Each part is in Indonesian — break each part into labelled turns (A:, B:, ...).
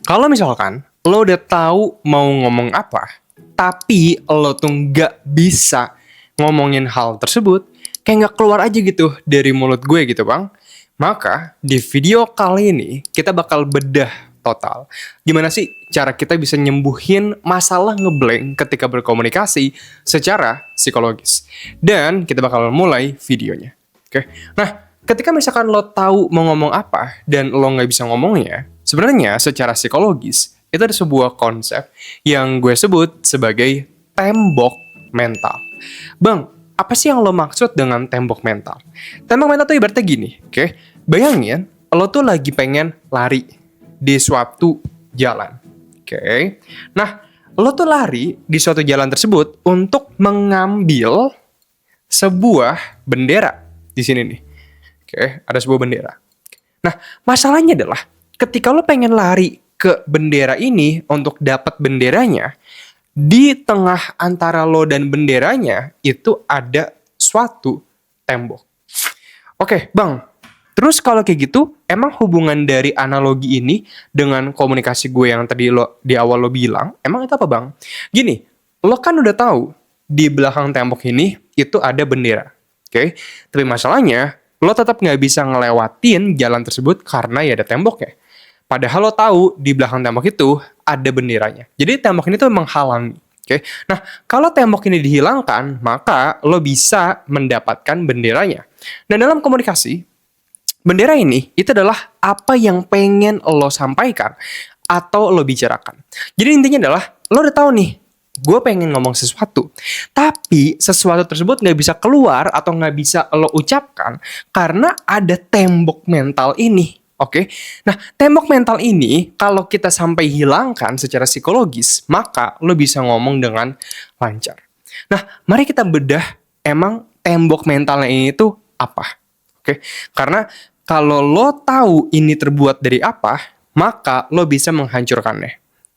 A: Kalau misalkan lo udah tahu mau ngomong apa, tapi lo tuh nggak bisa ngomongin hal tersebut, kayak nggak keluar aja gitu dari mulut gue gitu bang. Maka di video kali ini kita bakal bedah total. Gimana sih cara kita bisa nyembuhin masalah ngeblank ketika berkomunikasi secara psikologis. Dan kita bakal mulai videonya. Oke, nah ketika misalkan lo tahu mau ngomong apa dan lo nggak bisa ngomongnya, sebenarnya secara psikologis itu ada sebuah konsep yang gue sebut sebagai tembok mental. Bang, apa sih yang lo maksud dengan tembok mental? Tembok mental tuh ibaratnya gini, oke? Bayangin, lo tuh lagi pengen lari di suatu jalan, oke? Nah, lo tuh lari di suatu jalan tersebut untuk mengambil sebuah bendera di sini nih. Oke, ada sebuah bendera. Nah, masalahnya adalah ketika lo pengen lari ke bendera ini untuk dapat benderanya, di tengah antara lo dan benderanya itu ada suatu tembok. Oke, Bang. Terus kalau kayak gitu, emang hubungan dari analogi ini dengan komunikasi gue yang tadi lo di awal lo bilang, emang itu apa, Bang? Gini, lo kan udah tahu di belakang tembok ini itu ada bendera. Oke, tapi masalahnya lo tetap nggak bisa ngelewatin jalan tersebut karena ya ada tembok ya. Padahal lo tahu di belakang tembok itu ada benderanya. Jadi tembok ini tuh menghalangi. Oke, nah kalau tembok ini dihilangkan, maka lo bisa mendapatkan benderanya. Dan dalam komunikasi, bendera ini itu adalah apa yang pengen lo sampaikan atau lo bicarakan. Jadi intinya adalah lo udah tahu nih, gue pengen ngomong sesuatu, tapi sesuatu tersebut nggak bisa keluar atau nggak bisa lo ucapkan karena ada tembok mental ini. Oke, nah tembok mental ini kalau kita sampai hilangkan secara psikologis, maka lo bisa ngomong dengan lancar. Nah, mari kita bedah emang tembok mentalnya ini tuh apa. Oke, karena kalau lo tahu ini terbuat dari apa, maka lo bisa menghancurkannya.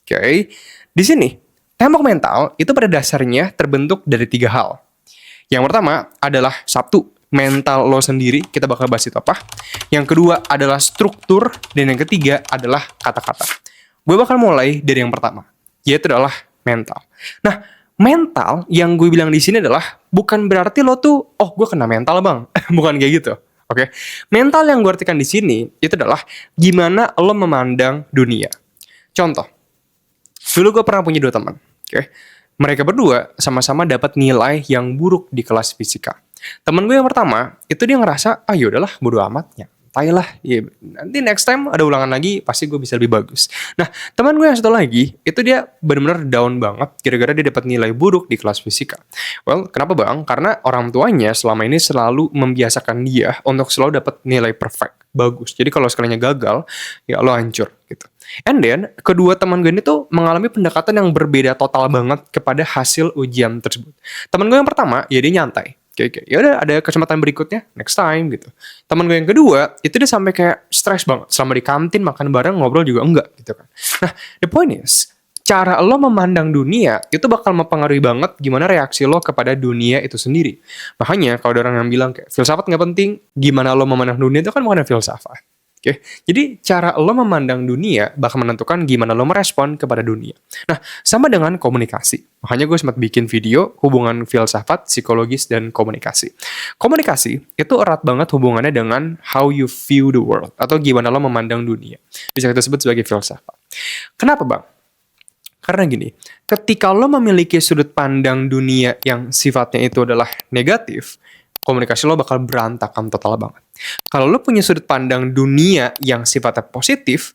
A: Oke, di sini tembok mental itu pada dasarnya terbentuk dari 3 hal. Yang pertama adalah mental lo sendiri, kita bakal bahas itu apa. Yang kedua adalah struktur, dan yang ketiga adalah kata-kata. Gue bakal mulai dari yang pertama, yaitu adalah mental. Nah, mental yang gue bilang di sini adalah bukan berarti lo tuh, oh gue kena mental bang, bukan kayak gitu. Oke, mental yang gue artikan di sini itu adalah gimana lo memandang dunia. Contoh, dulu gue pernah punya 2 teman. Oke, mereka berdua sama-sama dapat nilai yang buruk di kelas fisika. Temen gue yang pertama, itu dia ngerasa, ah yaudahlah, bodo amat, nyantai lah. Ya, nanti next time ada ulangan lagi, pasti gue bisa lebih bagus. Nah, teman gue yang satu lagi, itu dia benar-benar down banget, gara-gara dia dapat nilai buruk di kelas fisika. Well, kenapa bang? Karena orang tuanya selama ini selalu membiasakan dia untuk selalu dapat nilai perfect, bagus. Jadi kalau sekalinya gagal, ya lo hancur, gitu. And then, kedua teman gue ini tuh mengalami pendekatan yang berbeda total banget kepada hasil ujian tersebut. Teman gue yang pertama, ya dia nyantai. Kayak ya udah ada kesempatan berikutnya next time gitu. Teman gue yang kedua itu dia sampai kayak stres banget selama di kantin makan bareng ngobrol juga enggak gitu kan. Nah, the point is cara lo memandang dunia itu bakal mempengaruhi banget gimana reaksi lo kepada dunia itu sendiri. Makanya kalau ada orang yang bilang kayak filsafat nggak penting, gimana lo memandang dunia itu kan bukan filsafat. Oke, jadi cara lo memandang dunia bakal menentukan gimana lo merespon kepada dunia. Nah, sama dengan komunikasi. Makanya gue sempat bikin video hubungan filsafat, psikologis, dan komunikasi. Komunikasi itu erat banget hubungannya dengan how you view the world, atau gimana lo memandang dunia. Bisa kita sebut sebagai filsafat. Kenapa bang? Karena gini, ketika lo memiliki sudut pandang dunia yang sifatnya itu adalah negatif, komunikasi lo bakal berantakan total banget. Kalau lo punya sudut pandang dunia yang sifatnya positif,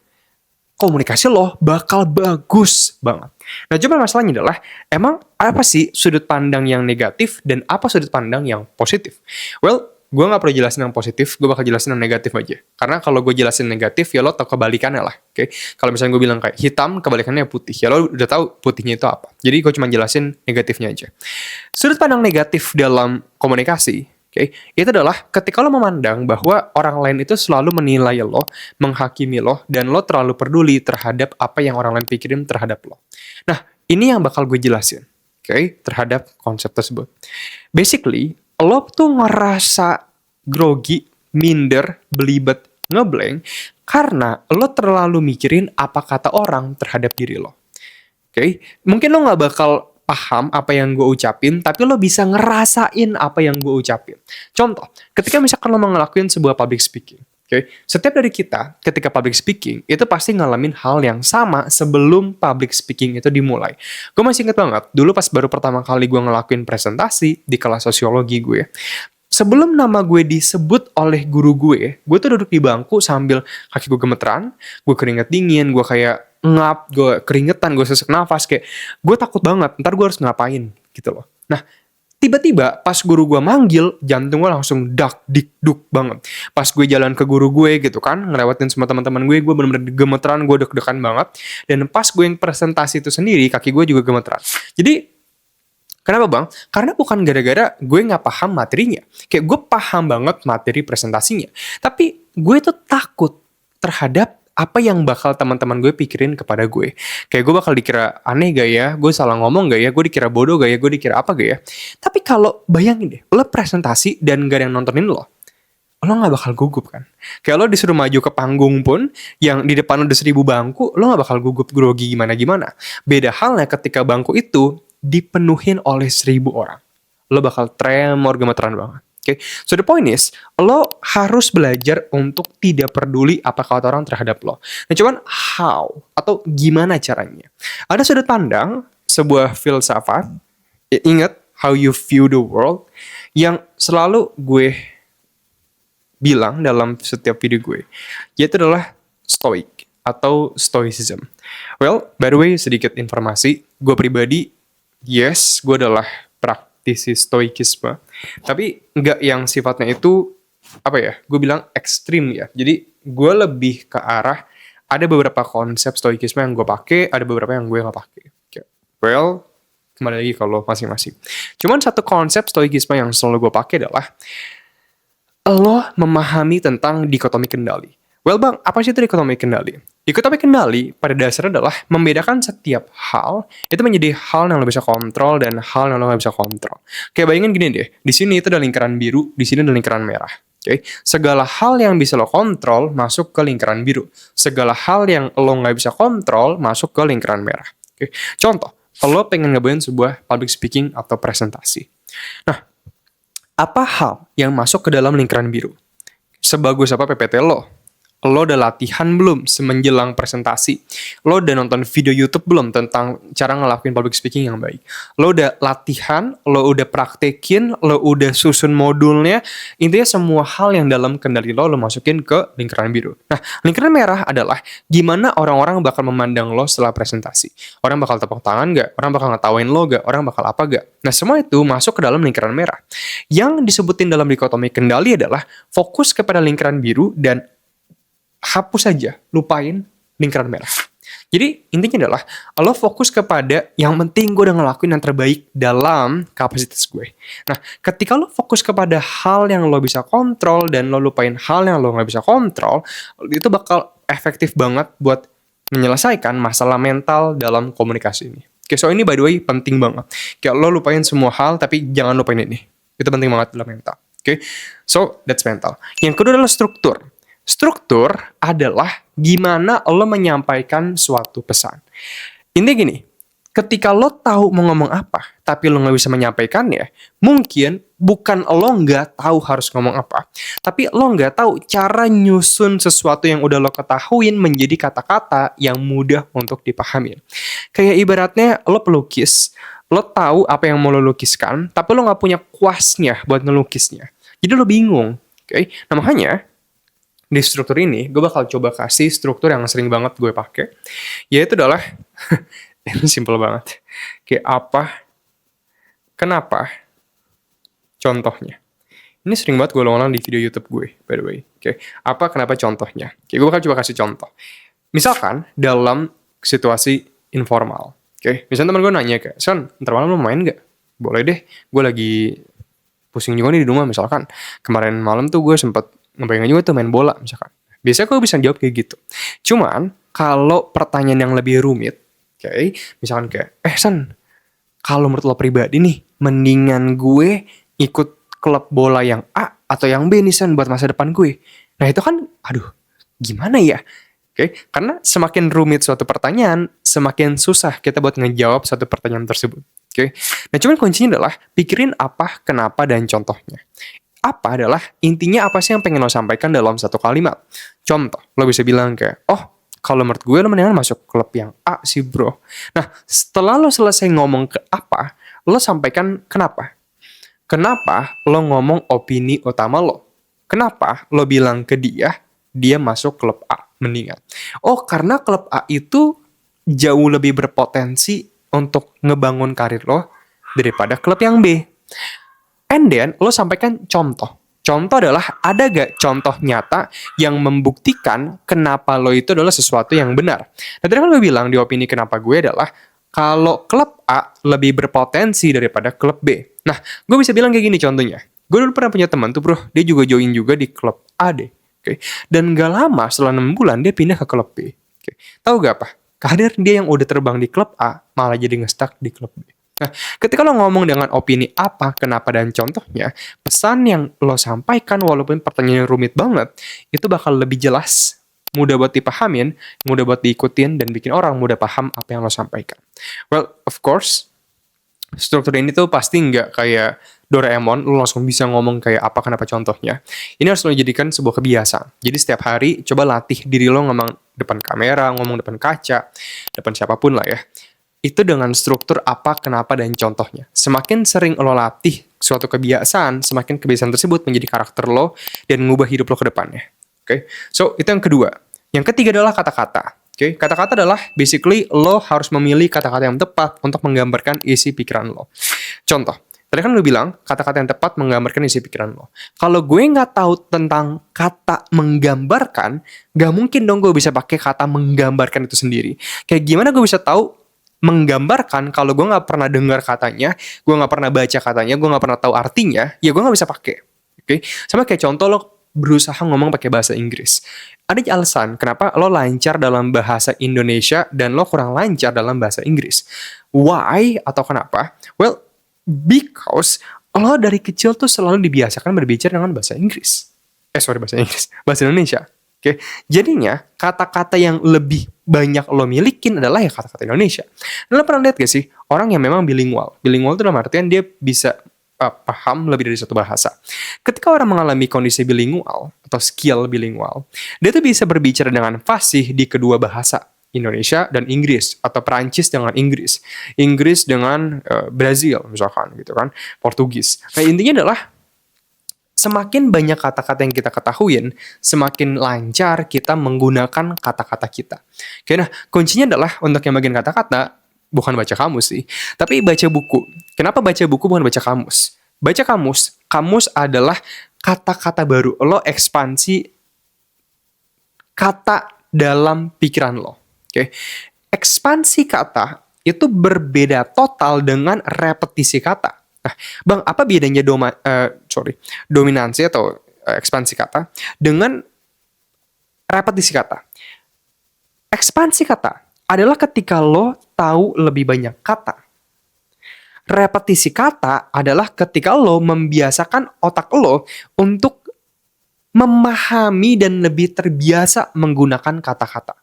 A: komunikasi lo bakal bagus banget. Nah, cuma masalahnya adalah, emang apa sih sudut pandang yang negatif dan apa sudut pandang yang positif? Well, gue gak perlu jelasin yang positif, gue bakal jelasin yang negatif aja. Karena kalau gue jelasin negatif, ya lo tau kebalikannya lah. Oke? Kalau misalnya gue bilang kayak hitam, kebalikannya putih. Ya lo udah tahu putihnya itu apa. Jadi gue cuma jelasin negatifnya aja. Sudut pandang negatif dalam komunikasi, itu adalah ketika lo memandang bahwa orang lain itu selalu menilai lo, menghakimi lo, dan lo terlalu peduli terhadap apa yang orang lain pikirin terhadap lo. Nah, ini yang bakal gue jelasin, terhadap konsep tersebut. Basically, lo tuh ngerasa grogi, minder, belibet, ngeblank, Karena lo terlalu mikirin apa kata orang terhadap diri lo. Oke, mungkin lo nggak bakal paham apa yang gue ucapin, tapi lo bisa ngerasain apa yang gue ucapin. Contoh, ketika misalkan lo mau ngelakuin sebuah public speaking, oke, setiap dari kita ketika public speaking itu pasti ngalamin hal yang sama sebelum public speaking itu dimulai. Gue masih inget banget, dulu pas baru pertama kali gue ngelakuin presentasi di kelas sosiologi gue, sebelum nama gue disebut oleh guru gue tuh duduk di bangku sambil kaki gue gemeteran, gue keringet dingin, gue kayak ngap, gue keringetan, gue sesak nafas, kayak gue takut banget, ntar gue harus ngapain gitu loh. Nah, tiba-tiba pas guru gue manggil, jantung gue langsung dak dik duk banget. Pas gue jalan ke guru gue gitu kan, ngelewatin semua teman-teman gue bener-bener gemeteran, gue deg-degan banget. Dan pas gue yang presentasi itu sendiri, kaki gue juga gemeteran. Jadi kenapa bang? Karena bukan gara-gara gue nggak paham materinya. Kayak gue paham banget materi presentasinya. Tapi gue tuh takut terhadap apa yang bakal teman-teman gue pikirin kepada gue. Kayak gue bakal dikira aneh gak ya? Gue salah ngomong gak ya? Gue dikira bodoh gak ya? Gue dikira apa gak ya? Tapi kalau bayangin deh, lo presentasi dan gak ada yang nontonin lo gak bakal gugup kan? Kayak lo disuruh maju ke panggung pun, yang di depan udah 1000 bangku, lo gak bakal gugup grogi gimana-gimana. Beda halnya ketika bangku itu dipenuhin oleh 1000 orang. Lo bakal tremor gemeteran banget. Okay. So the point is, lo harus belajar untuk tidak peduli apa kata orang terhadap lo. Nah cuman how atau gimana caranya? Ada sudut pandang, sebuah filsafat, ingat how you view the world, yang selalu gue bilang dalam setiap video gue, yaitu adalah stoic atau stoicism. Well, by the way, sedikit informasi, gue pribadi, yes, gue adalah praktisi stoikisme, tapi nggak yang sifatnya itu apa ya, gue bilang ekstrim ya. Jadi gue lebih ke arah ada beberapa konsep stoikisme yang gue pakai, ada beberapa yang gue nggak pakai. Well, kembali lagi kalau masing-masing. Cuman satu konsep stoikisme yang selalu gue pakai adalah lo memahami tentang dikotomi kendali. Well bang, apa sih itu dikotomi kendali? Dikotomi kendali pada dasarnya adalah membedakan setiap hal itu menjadi hal yang lo bisa kontrol dan hal yang lo nggak bisa kontrol. Kayak bayangin gini deh, di sini itu ada lingkaran biru, di sini ada lingkaran merah. Okay? Segala hal yang bisa lo kontrol masuk ke lingkaran biru. Segala hal yang lo nggak bisa kontrol masuk ke lingkaran merah. Okay? Contoh, lo pengen ngebawain sebuah public speaking atau presentasi. Nah, apa hal yang masuk ke dalam lingkaran biru? Sebagus apa PPT lo? Lo udah latihan belum semenjelang presentasi? Lo udah nonton video YouTube belum tentang cara ngelakuin public speaking yang baik? Lo udah latihan, lo udah praktekin, lo udah susun modulnya. Intinya semua hal yang dalam kendali lo masukin ke lingkaran biru. Nah, lingkaran merah adalah gimana orang-orang bakal memandang lo setelah presentasi. Orang bakal tepuk tangan gak? Orang bakal ngetawain lo gak? Orang bakal apa gak? Nah, semua itu masuk ke dalam lingkaran merah. Yang disebutin dalam dikotomi kendali adalah fokus kepada lingkaran biru dan hapus saja, lupain lingkaran merah. Jadi intinya adalah lo fokus kepada yang penting gue udah ngelakuin yang terbaik dalam kapasitas gue. Nah, ketika lo fokus kepada hal yang lo bisa kontrol dan lo lupain hal yang lo gak bisa kontrol, itu bakal efektif banget buat menyelesaikan masalah mental dalam komunikasi ini. Oke, so ini by the way penting banget. Kayak lo lupain semua hal tapi jangan lupain ini. Itu penting banget dalam mental. Oke, so that's mental. Yang kedua adalah struktur. Struktur adalah gimana lo menyampaikan suatu pesan. Intinya gini, ketika lo tahu mau ngomong apa, tapi lo nggak bisa menyampaikannya, mungkin bukan lo nggak tahu harus ngomong apa, tapi lo nggak tahu cara nyusun sesuatu yang udah lo ketahuin menjadi kata-kata yang mudah untuk dipahami. Kayak ibaratnya lo pelukis, lo tahu apa yang mau lo lukiskan, tapi lo nggak punya kuasnya buat ngelukisnya. Jadi lo bingung. Okay? Nah makanya, di struktur ini, gue bakal coba kasih struktur yang sering banget gue pakai, yaitu adalah, ini simple banget, kayak apa, kenapa, contohnya. Ini sering banget gue ulang-ulang di video YouTube gue, by the way. Oke, apa, kenapa, contohnya. Oke, gue bakal coba kasih contoh. Misalkan, dalam situasi informal. Oke, misalnya teman gue nanya kayak, Son, ntar malam lo main gak? Boleh deh, gue lagi pusing juga nih di rumah, misalkan. Kemarin malam tuh gue sempet ngebayangin juga tuh main bola misalkan. Biasanya gue bisa jawab kayak gitu. Cuman kalau pertanyaan yang lebih rumit, okay, misalkan kayak, San, kalau menurut lo pribadi nih, mendingan gue ikut klub bola yang A atau yang B nih San buat masa depan gue. Nah itu kan, aduh, gimana ya? Oke, karena semakin rumit suatu pertanyaan, semakin susah kita buat ngejawab suatu pertanyaan tersebut. Oke, nah cuman kuncinya adalah pikirin apa, kenapa, dan contohnya. Apa adalah intinya apa sih yang pengen lo sampaikan dalam satu kalimat. Contoh, lo bisa bilang kayak, oh kalau menurut gue lo mendingan masuk klub yang A sih bro. Nah, setelah lo selesai ngomong ke apa, lo sampaikan kenapa. Kenapa lo ngomong opini utama lo? Kenapa lo bilang ke dia masuk klub A mendingan? Oh, karena klub A itu jauh lebih berpotensi untuk ngebangun karir lo daripada klub yang B. And then, lo sampaikan contoh. Contoh adalah, ada gak contoh nyata yang membuktikan kenapa lo itu adalah sesuatu yang benar? Nah, tadi kan gue bilang di opini kenapa gue adalah, kalau klub A lebih berpotensi daripada klub B. Nah, gue bisa bilang kayak gini contohnya. Gue dulu pernah punya teman tuh bro, dia juga join juga di klub A deh. Oke. Dan gak lama, setelah 6 bulan, dia pindah ke klub B. Oke. Tahu gak apa? Karir dia yang udah terbang di klub A, malah jadi nge-stuck di klub B. Nah, ketika lo ngomong dengan opini apa, kenapa, dan contohnya, pesan yang lo sampaikan walaupun pertanyaannya rumit banget, itu bakal lebih jelas, mudah buat dipahamin, mudah buat diikutin, dan bikin orang mudah paham apa yang lo sampaikan. Well, of course, struktur ini tuh pasti nggak kayak Doraemon, lo langsung bisa ngomong kayak apa, kenapa, contohnya. Ini harus lo jadikan sebuah kebiasaan. Jadi setiap hari, coba latih diri lo ngomong depan kamera, ngomong depan kaca, depan siapapun lah ya. Itu dengan struktur apa, kenapa, dan contohnya. Semakin sering lo latih suatu kebiasaan, semakin kebiasaan tersebut menjadi karakter lo dan mengubah hidup lo ke depannya. Oke, so itu yang kedua. Yang ketiga adalah kata-kata. Oke, kata-kata adalah basically lo harus memilih kata-kata yang tepat untuk menggambarkan isi pikiran lo. Contoh, tadi kan lo bilang kata-kata yang tepat menggambarkan isi pikiran lo. Kalau gue nggak tahu tentang kata menggambarkan, nggak mungkin dong gue bisa pakai kata menggambarkan itu sendiri. Kayak gimana gue bisa tahu menggambarkan kalau gue nggak pernah dengar katanya, gue nggak pernah baca katanya, gue nggak pernah tahu artinya, ya gue nggak bisa pakai. Oke, sama kayak contoh lo berusaha ngomong pakai bahasa Inggris. Ada alasan kenapa lo lancar dalam bahasa Indonesia dan lo kurang lancar dalam bahasa Inggris. Why atau kenapa? Well, because lo dari kecil tuh selalu dibiasakan berbicara dengan bahasa Inggris. Bahasa Indonesia. Oke, jadinya kata-kata yang lebih banyak lo milikin adalah ya kata-kata Indonesia. Lo pernah lihat gak sih orang yang memang bilingual? Bilingual itu dalam artian dia bisa paham lebih dari satu bahasa. Ketika orang mengalami kondisi bilingual atau skill bilingual, dia tuh bisa berbicara dengan fasih di kedua bahasa, Indonesia dan Inggris, atau Perancis dengan Inggris, Inggris dengan Brazil misalkan gitu kan, Portugis. Nah intinya adalah semakin banyak kata-kata yang kita ketahuin, semakin lancar kita menggunakan kata-kata kita. Oke, nah kuncinya adalah untuk yang bagian kata-kata, bukan baca kamus sih, tapi baca buku. Kenapa baca buku bukan baca kamus? Baca kamus, kamus adalah kata-kata baru. Lo ekspansi kata dalam pikiran lo. Oke, ekspansi kata itu berbeda total dengan repetisi kata. Nah, Bang, apa bedanya dominansi atau ekspansi kata dengan repetisi kata? Ekspansi kata adalah ketika lo tahu lebih banyak kata. Repetisi kata adalah ketika lo membiasakan otak lo untuk memahami dan lebih terbiasa menggunakan kata-kata.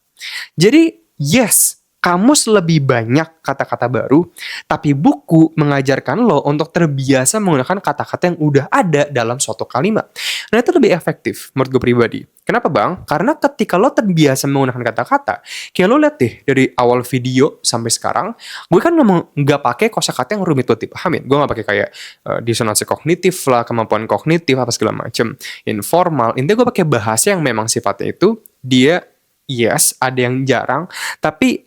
A: Jadi, yes, kamus lebih banyak kata-kata baru, tapi buku mengajarkan lo untuk terbiasa menggunakan kata-kata yang udah ada dalam suatu kalimat. Nah, itu lebih efektif menurut gue pribadi. Kenapa bang? Karena ketika lo terbiasa menggunakan kata-kata, kayak lo lihat deh dari awal video sampai sekarang, gue kan nggak pakai kosakata yang rumit buat dipahamin. Gue nggak pakai kayak disonansi kognitif lah, kemampuan kognitif apa segala macem, informal. Intinya gue pakai bahasa yang memang sifatnya itu dia yes, ada yang jarang, tapi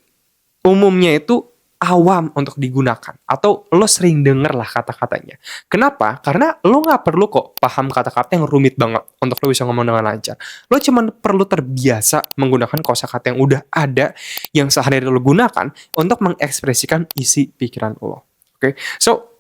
A: umumnya itu awam untuk digunakan. Atau lo sering denger lah kata-katanya. Kenapa? Karena lo gak perlu kok paham kata-kata yang rumit banget untuk lo bisa ngomong dengan lancar. Lo cuma perlu terbiasa menggunakan kosakata yang udah ada, yang sehari-hari lo gunakan untuk mengekspresikan isi pikiran lo. Oke? So,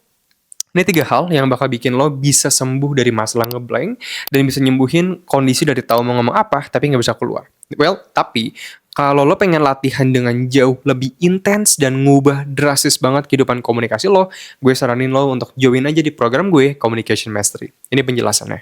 A: ini 3 hal yang bakal bikin lo bisa sembuh dari masalah ngeblank dan bisa nyembuhin kondisi dari tahu mau ngomong apa tapi nggak bisa keluar. Well, tapi kalau lo pengen latihan dengan jauh lebih intens dan ngubah drastis banget kehidupan komunikasi lo, gue saranin lo untuk join aja di program gue, Communication Mastery. Ini penjelasannya.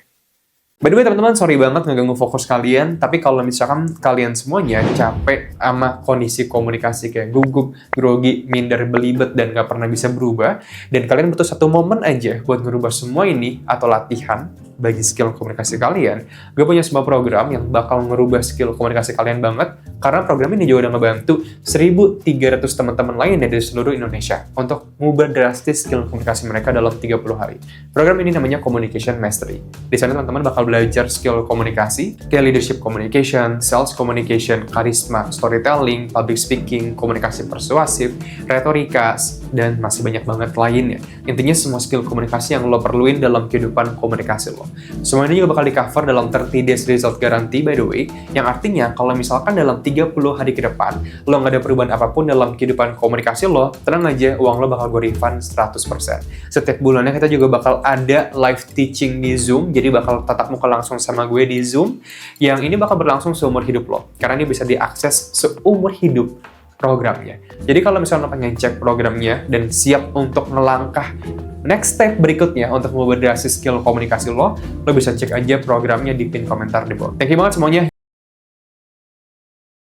A: By the way teman-teman, sorry banget ngeganggu fokus kalian, tapi kalau misalkan kalian semuanya capek sama kondisi komunikasi kayak gugup, grogi, minder, belibet, dan gak pernah bisa berubah, dan kalian butuh satu momen aja buat ngerubah semua ini, atau latihan bagi skill komunikasi kalian, gue punya sebuah program yang bakal ngerubah skill komunikasi kalian banget, karena program ini juga udah ngebantu 1.300 teman-teman lainnya dari seluruh Indonesia untuk mengubah drastis skill komunikasi mereka dalam 30 hari. Program ini namanya Communication Mastery. Di sana teman-teman bakal belajar skill komunikasi, kayak leadership communication, sales communication, karisma, storytelling, public speaking, komunikasi persuasif, retorika, dan masih banyak banget lainnya. Intinya semua skill komunikasi yang lo perluin dalam kehidupan komunikasi lo. Semua ini juga bakal di-cover dalam 30 days result guarantee by the way, yang artinya kalau misalkan dalam 30 hari ke depan lo nggak ada perubahan apapun dalam kehidupan komunikasi lo, tenang aja, uang lo bakal gue refund 100%. Setiap bulannya kita juga bakal ada live teaching di Zoom, jadi bakal tatap muka langsung sama gue di Zoom, yang ini bakal berlangsung seumur hidup lo, karena ini bisa diakses seumur hidup programnya. Jadi kalau misalnya lo pengen cek programnya dan siap untuk ngelangkah next step berikutnya untuk mengubah drastis skill komunikasi lo bisa cek aja programnya di pin komentar di bawah. Thank you banget semuanya.